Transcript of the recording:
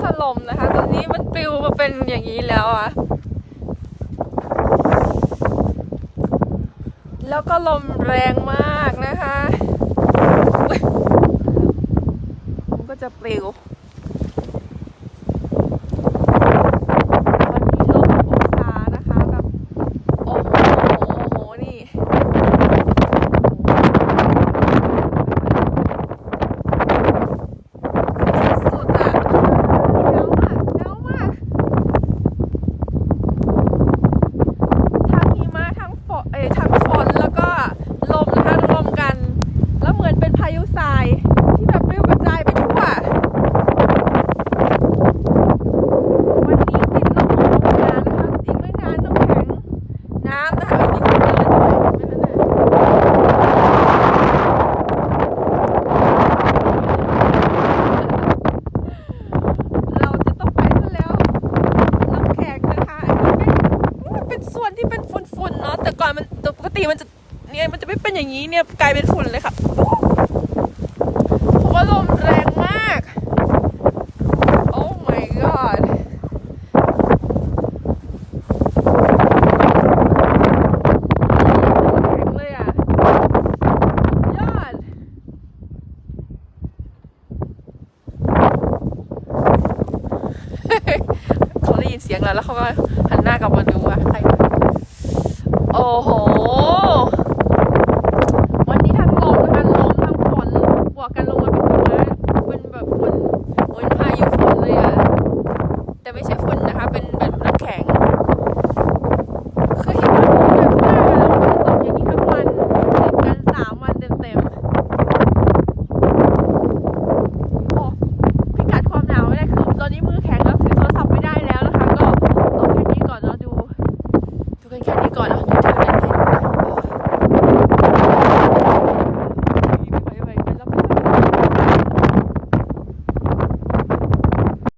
ถล่มนะคะตอนนี้มันปลิวมาเป็นอย่างนี้แล้วอ่ะแล้วก็ลมแรงมากนะคะมันก็จะปลิวมันจะเนี่ยมันจะไม่เป็นอย่างนี้เนี่ยกลายเป็นฝุ่นเลยค่ะเพราะว่าลมแรงมากโอ้ my god แข็งเลยอ่ะยอดเขาได้ยินเสียงแล้วเขาก็หันหน้ากลับมาดูอ่ะใครโอ้โห